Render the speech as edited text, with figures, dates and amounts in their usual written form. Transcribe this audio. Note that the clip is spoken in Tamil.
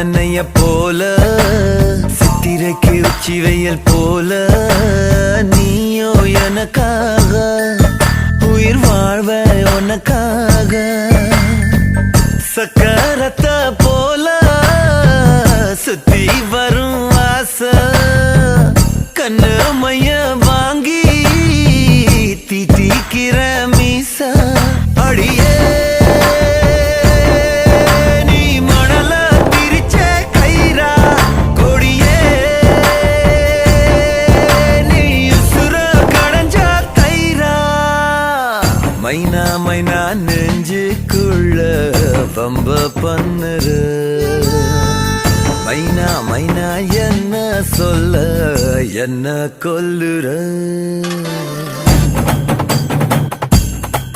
நனைய போல சித்திரைக்கு உச்சி வெயில் போல நீயோ எனக்காக உயிர் வாழ்வ உனக்காக சக்கரத்த போல சுத்தி வரும் ஆசை கண்ணு மைய வாங்கி தீட்டிக்கிற மீச அடியே மைனா மைனா நெஞ்சுக்குள்ள பம்ப பண்ணுற மைனா மைனா என்ன சொல்ல என்ன கொல்லுற